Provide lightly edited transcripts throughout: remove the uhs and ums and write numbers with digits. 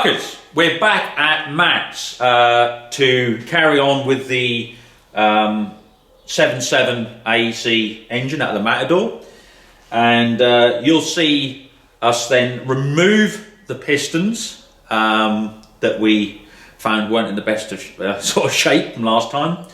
Muckers, we're back at Matt's to carry on with the 7.7 AEC engine out of the Matador, and you'll see us then remove the pistons that we found weren't in the best of sort of shape from last time.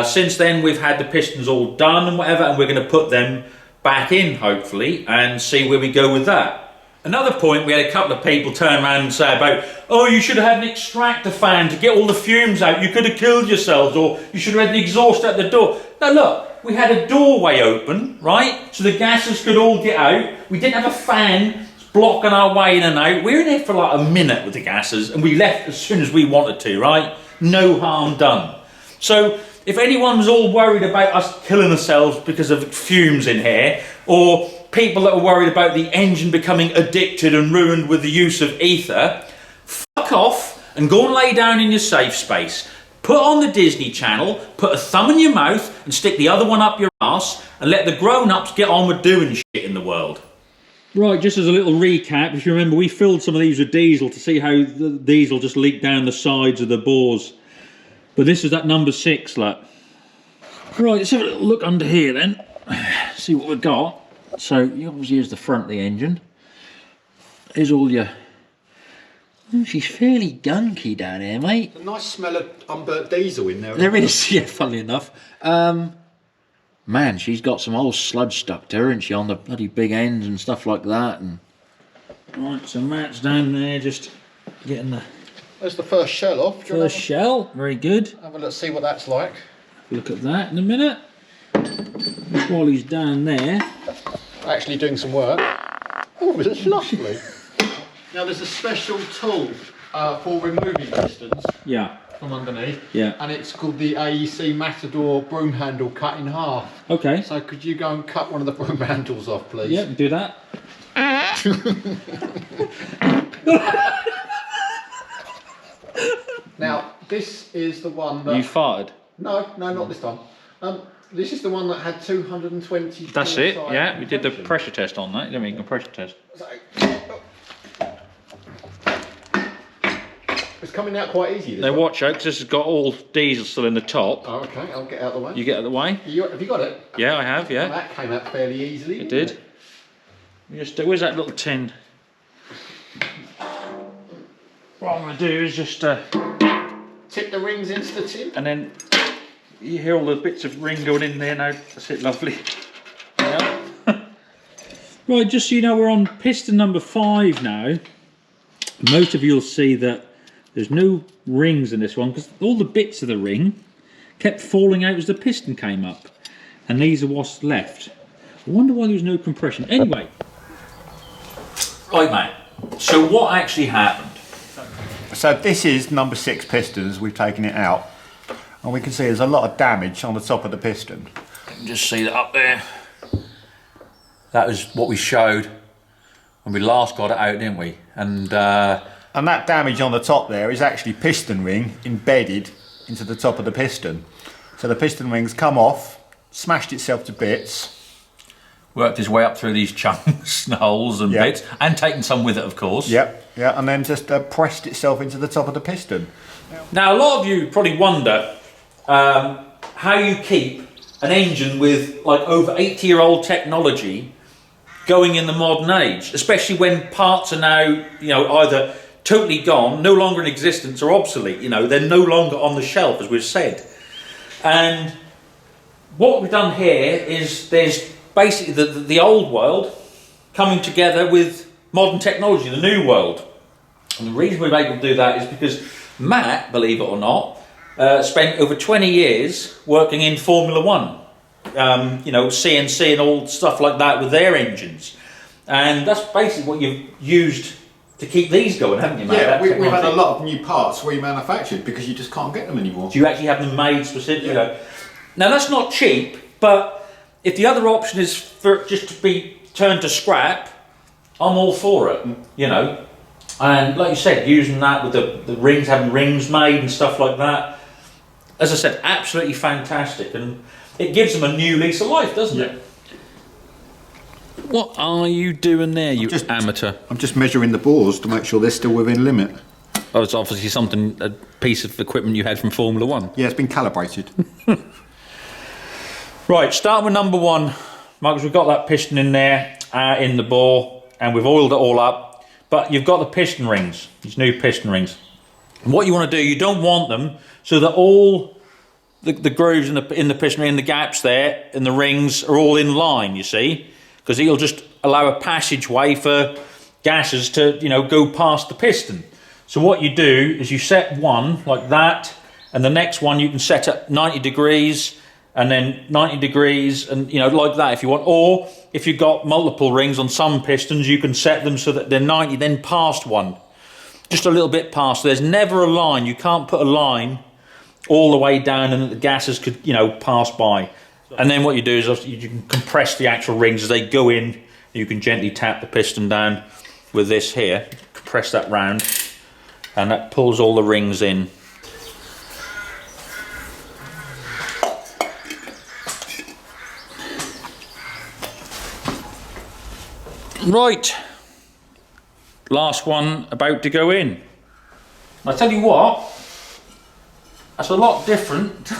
Since then we've had the pistons all done and whatever, and we're going to put them back in hopefully and see where we go with that. Another point, we had a couple of people turn around and say about, oh, you should have had an extractor fan to get all the fumes out, you could have killed yourselves, or you should have had the exhaust out the door. Now look, we had a doorway open, right, so the gases could all get out. We didn't have a fan blocking our way in and out. We were in there for like a minute with the gases, and we left as soon as we wanted to, right? No harm done. So if anyone's all worried about us killing ourselves because of fumes in here, or people that are worried about the engine becoming addicted and ruined with the use of ether, fuck off and go and lay down in your safe space. Put on the Disney Channel, put a thumb in your mouth and stick the other one up your ass, and let the grown-ups get on with doing shit in the world. Right, just as a little recap, if you remember, we filled some of these with diesel to see how the diesel just leaked down the sides of the bores. But this is that number 6, look. Right, let's have a little look under here then, see what we've got. So you obviously here's the front of the engine. Here's all your... Oh, she's fairly gunky down here, mate. A nice smell of unburnt diesel in there. There is, yeah, funnily enough. Man, she's got some old sludge stuck to her, isn't she, on the bloody big ends and stuff like that. And right, so Matt's down there just getting the... There's the first shell off. First shell, very good. Have a look, see what that's like. Look at that in a minute. While he's down there. Actually doing some work. Oh, it's lovely. Now there's a special tool for removing pistons. Yeah. From underneath. Yeah. And it's called the AEC Matador broom handle cut in half. Okay. So could you go and cut one of the broom handles off, please? Yeah, do that. Now this is the one that... You farted? No, not this time. This is the one that had 220. That's it, yeah. We did the pressure test on that. You didn't make a pressure test. So, it's coming out quite easy. Now watch out, because this has got all diesel still in the top. Oh, okay, I'll get out of the way. You get out of the way? Have you got it? Yeah, I have, yeah. Well, that came out fairly easily. It did. Just, where's that little tin? What I'm going to do is just... tip the rings into the tin. And then you hear all the bits of ring going in there now. That's it, lovely. Yeah. Right, just so you know, we're on piston number 5 now. Most of you will see that there's no rings in this one because all the bits of the ring kept falling out as the piston came up. And these are what's left. I wonder why there was no compression. Anyway. Right, mate. So what actually happened? So this is number 6 pistons, we've taken it out. And we can see there's a lot of damage on the top of the piston. You can just see that up there. That was what we showed when we last got it out, didn't we? And that damage on the top there is actually piston ring embedded into the top of the piston. So the piston ring's come off, smashed itself to bits. Worked his way up through these chunks and holes and bits, and taken some with it, of course. Yep, yeah, and then just pressed itself into the top of the piston. Now, a lot of you probably wonder how you keep an engine with like over 80-year-old technology going in the modern age, especially when parts are now, you know, either totally gone, no longer in existence, or obsolete. You know, they're no longer on the shelf, as we've said. And what we've done here is there's basically the old world coming together with modern technology, the new world. And the reason we're able to do that is because Matt, believe it or not, spent over 20 years working in Formula One. You know, CNC and all stuff like that with their engines. And that's basically what you've used to keep these going, haven't you, Matt? Yeah, we've had a lot of new parts remanufactured because you just can't get them anymore. Do you actually have them made specifically? Yeah. Now that's not cheap, but if the other option is for it just to be turned to scrap, I'm all for it, you know. And like you said, using that with the rings, having rings made and stuff like that, as I said, absolutely fantastic. And it gives them a new lease of life, doesn't it? What are you doing there, you amateur? I'm just measuring the bores to make sure they're still within limit. Oh, it's obviously something, a piece of equipment you had from Formula One. Yeah, it's been calibrated. Right, starting with number one, Marcus, we've got that piston in there, in the bore, and we've oiled it all up. But you've got the piston rings, these new piston rings. And what you want to do, you don't want them so that all the grooves in the piston ring, the gaps there, and the rings are all in line, you see, because it'll just allow a passageway for gases to, you know, go past the piston. So what you do is you set one like that, and the next one you can set at 90 degrees, and then 90 degrees, and you know, like that if you want. Or if you've got multiple rings on some pistons, you can set them so that they're 90, then past one, just a little bit past. There's never a line. You can't put a line all the way down and the gases could, you know, pass by. And then what you do is you can compress the actual rings as they go in. You can gently tap the piston down with this here, compress that round, and that pulls all the rings in. Right, last one about to go in. I tell you what, that's a lot different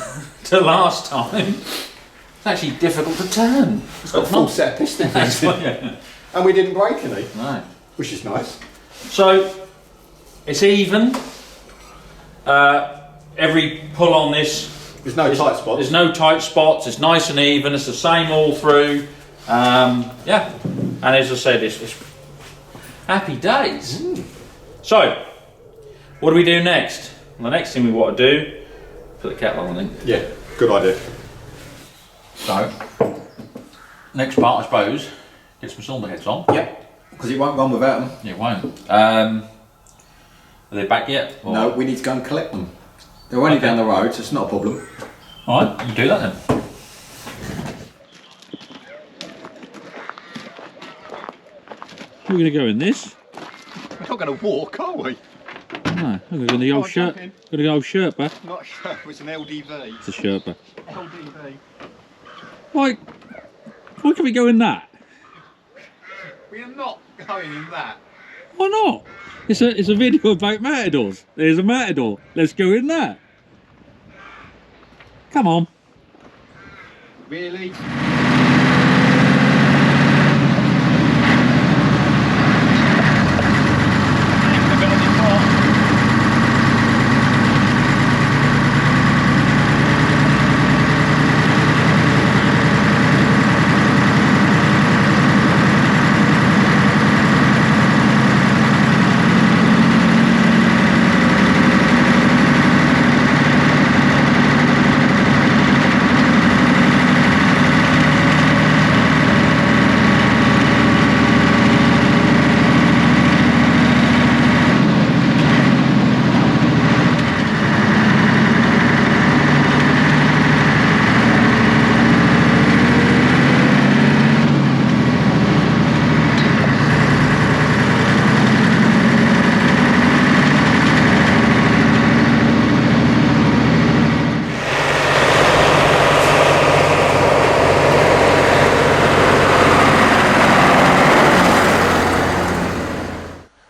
to last time. It's actually difficult to turn. It's got a full set of pistons. Yeah. And we didn't break any. Right. Which is nice. So, it's even. Every pull on this, There's no tight spots. there's no tight spots, it's nice and even, it's the same all through. Yeah, and as I said, it's happy days. So, what do we do next? Well, the next thing we want to do, put the kettle on, I think. Yeah, good idea. So, next part, I suppose, get some cylinder heads on. Yep, because it won't run without them. Yeah, it won't. Are they back yet? Or? No, we need to go and collect them. They're only down the road, so it's not a problem. Alright, you do that then. We're going to go in this. We're not going to walk, are we? No, we're going to the old shirt. Going to go old Sherpa. Not a shirt, it's an LDV. It's a Sherpa. LDV. Why can we go in that? We are not going in that. Why not? It's a video about Matadors. There's a Matador. Let's go in that. Come on. Really?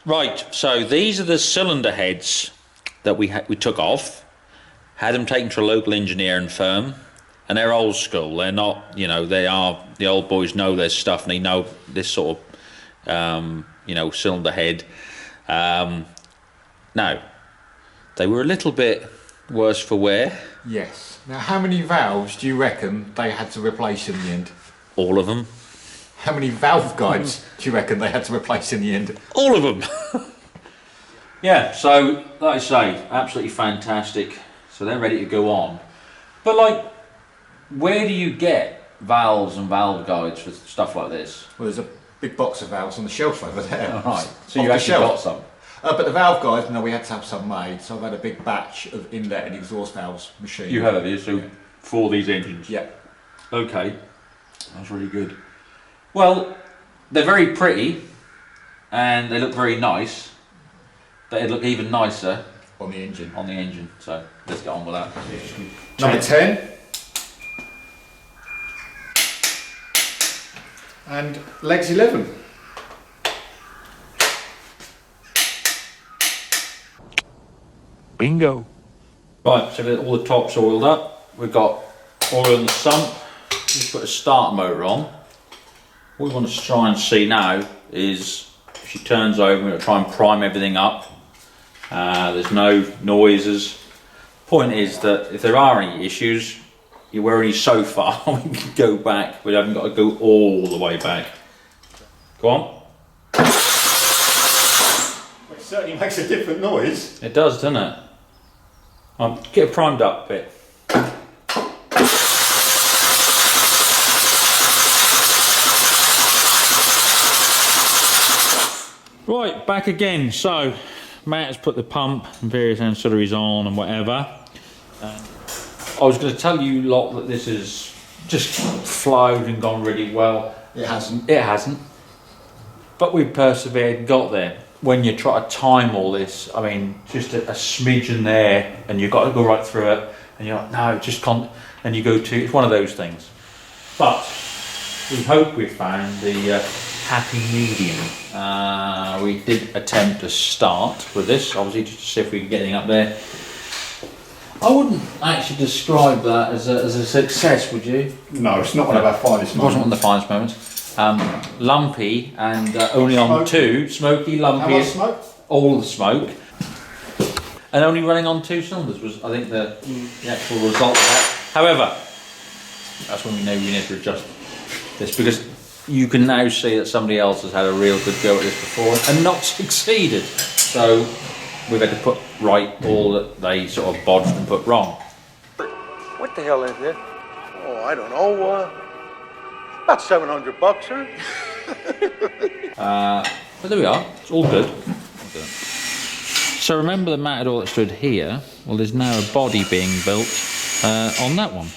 Right, so these are the cylinder heads that we took off, had them taken to a local engineering firm, and they're old school. They're not, you know, they are, the old boys know their stuff and they know this sort of, you know, cylinder head. Now, they were a little bit worse for wear. Yes. Now, how many valves do you reckon they had to replace in the end? All of them. How many valve guides do you reckon they had to replace in the end? All of them. Yeah, so like I say, absolutely fantastic. So they're ready to go on. But like, where do you get valves and valve guides for stuff like this? Well, there's a big box of valves on the shelf over there. All right, so Off you the actually shelf. got some. But the valve guides, no, we had to have some made. So I've had a big batch of inlet and exhaust valves machined. You have it, so for these engines. Yeah. Okay, that's really good. Well, they're very pretty and they look very nice, but it'd look even nicer On the engine. on the engine. So let's get on with that. Number 10. And legs 11. Bingo. Right, so we've got all the tops oiled up. We've got oil in the sump. Just put a start motor on. What we want to try and see now is if she turns over, we're going to try and prime everything up. There's no noises. Point is that if there are any issues, we're only so far, we can go back. We haven't got to go all the way back. Go on. It certainly makes a different noise. It does, doesn't it? Get it primed up a bit. Right, back again. So, Matt has put the pump and various ancillaries on and whatever. I was going to tell you lot that this has just flowed and gone really well. It hasn't. It hasn't. But we've persevered and got there. When you try to time all this, I mean, just a smidgen there, and you've got to go right through it, and you're like, no, just can't, and you go to, it's one of those things. But we hope we've found the happy medium. We did attempt to start with this, obviously, just to see if we can get anything up there. I wouldn't actually describe that as a success, would you? No, it's not one of our finest It wasn't one of the finest moments. Lumpy and only on two, smoky, lumpy. How much smoke? All the smoke. And only running on 2 cylinders was, I think, the actual result of that. However, that's when we know we need to adjust this, because you can now see that somebody else has had a real good go at this before and not succeeded. So we've had to put right all that they sort of bodged and put wrong. What the hell is this? Oh, I don't know. About $700, sir. But there we are, it's all good. So remember the Matador that stood here? Well, there's now a body being built on that one.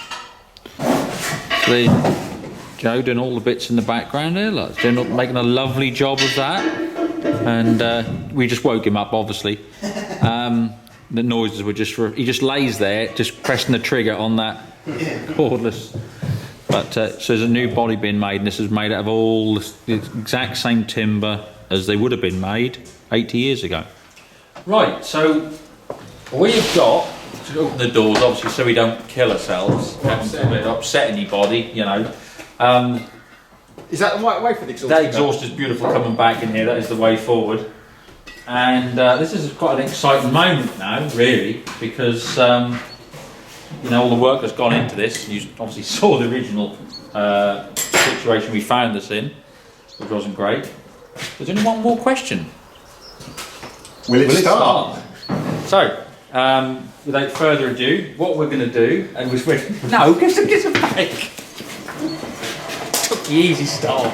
So Joe doing all the bits in the background there, like, making a lovely job of that. And we just woke him up, obviously. The noises were just, he just lays there, just pressing the trigger on that cordless. But so there's a new body being made, and this is made out of all the exact same timber as they would have been made 80 years ago. Right, so we've got to open the doors, obviously, so we don't kill ourselves, upset anybody, you know. Is that the right way for the exhaust? That exhaust is beautiful coming back in here, that is the way forward. And this is quite an exciting moment now, really, because you know, all the work that's gone into this. You obviously saw the original situation we found this in, which wasn't great. There's only one more question. Will it start? So, without further ado, what we're going to do, and we're no, give some back. Took the easy start.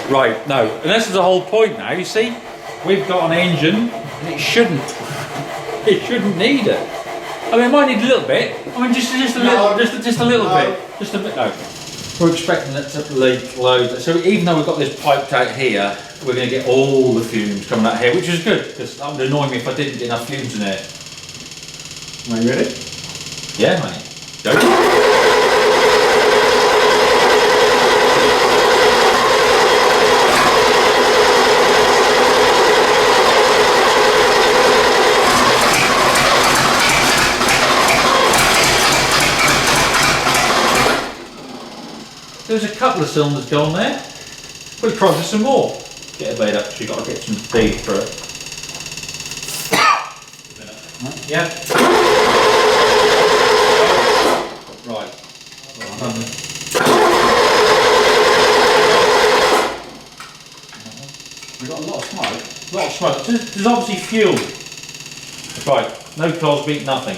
Right, no, and this is the whole point now. You see, we've got an engine, and it shouldn't need it. I mean, it might need a little bit. I mean, just a little, just a little bit, just a bit. No, we're expecting it to leak loads. So even though we've got this piped out here, we're going to get all the fumes coming out here, which is good, because that would annoy me if I didn't get enough fumes in here. Are you ready? Yeah, mate. Go. There's a couple of cylinders gone there. We'll process some more. Get it made up, so you've got to get some feed for it. Yeah. Right. We've got a lot of smoke. A lot of smoke. There's obviously fuel. Right. No coals beat nothing.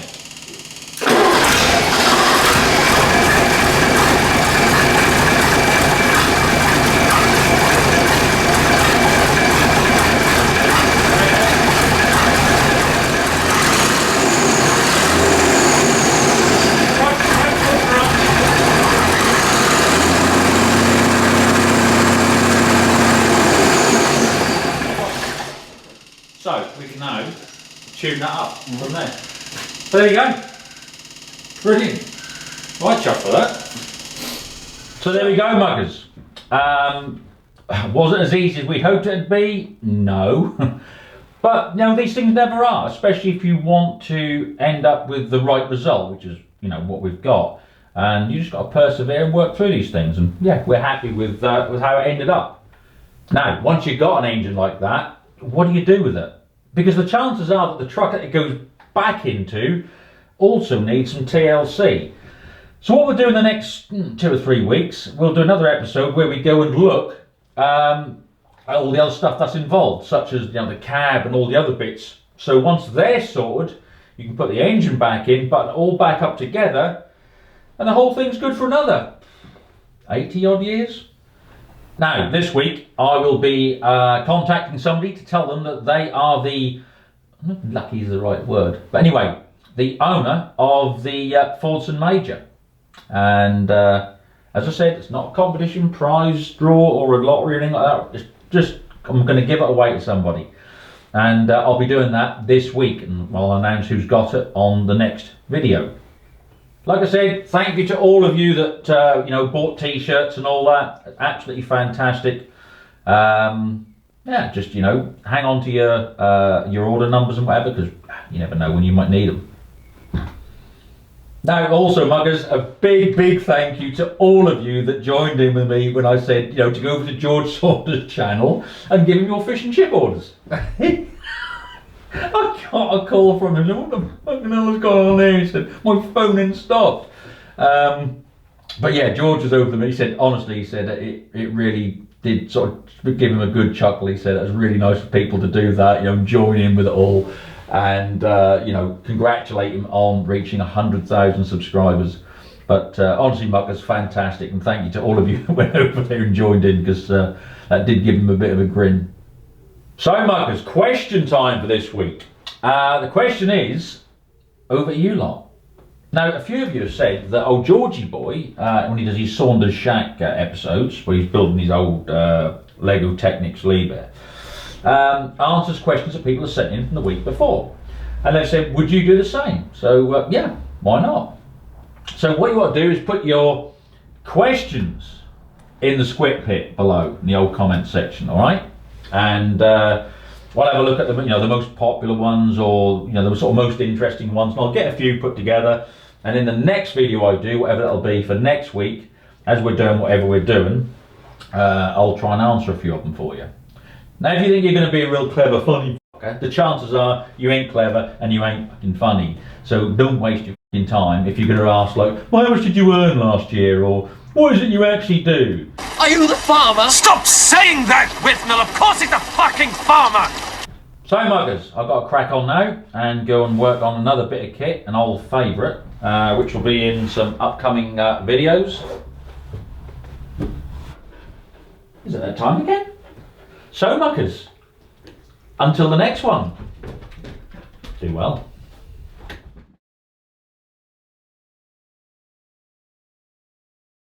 So we can now tune that up from there. So there you go. Brilliant. Right, chuff for that. So there we go, muggers. Was it as easy as we hoped it'd be? No. But you know, these things never are, especially if you want to end up with the right result, which is, you know, what we've got. And you just got to persevere and work through these things. And yeah, we're happy with how it ended up. Now, once you've got an engine like that, what do you do with it? Because the chances are that the truck that it goes back into also needs some TLC. So what we'll do in the next 2 or 3 weeks, we'll do another episode where we go and look at all the other stuff that's involved, such as, you know, the cab and all the other bits. So once they're sorted, you can put the engine back in, button it all back up together, and the whole thing's good for another 80 odd years. Now, this week, I will be contacting somebody to tell them that they are the, I don't know if lucky is the right word, but anyway, the owner of the Fordson Major. And as I said, it's not a competition, prize draw, or a lottery or anything like that. It's just, I'm going to give it away to somebody. And I'll be doing that this week, and I'll announce who's got it on the next video. Like I said, thank you to all of you that you know, bought t-shirts and all that. Absolutely fantastic. Yeah, just, you know, hang on to your order numbers and whatever, because you never know when you might need them. Now, also, muggers, a big thank you to all of you that joined in with me when I said, you know, to go over to George Saunders' channel and give him your fish and chip orders. I got a call from him. What the fucking hell has gone on there? He said, my phone ain't stopped. But yeah, George was over to me. He said, honestly, he said it really did sort of give him a good chuckle. He said it was really nice for people to do that, you know, join in with it all. And you know, congratulate him on reaching 100,000 subscribers. But honestly, Muck, that's fantastic, and thank you to all of you who went over there and joined in, because that did give him a bit of a grin. So, Muckers, question time for this week. The question is, over to you lot. Now, a few of you have said that old Georgie boy, when he does his Saunders Shack episodes, where he's building his old Lego Technics Liebherr, answers questions that people have sent in from the week before. And they've said, would you do the same? So, yeah, why not? So what you want to do is put your questions in the squid pit below, in the old comment section, all right? And we'll have a look at the, you know, the most popular ones, or, you know, the sort of most interesting ones, and I'll get a few put together. And in the next video I do, whatever that'll be for next week, as we're doing whatever we're doing, I'll try and answer a few of them for you. Now, if you think you're going to be a real clever, funny fucker, the chances are you ain't clever and you ain't fucking funny. So don't waste your fucking time if you're going to ask, like, well, how much did you earn last year? Or what is it you actually do? Are you the farmer? Stop saying that, Withmill! Of course it's the fucking farmer! So, muggers, I've got to crack on now and go and work on another bit of kit, an old favourite, which will be in some upcoming videos. Is it that time again? So, muckers, until the next one, do well.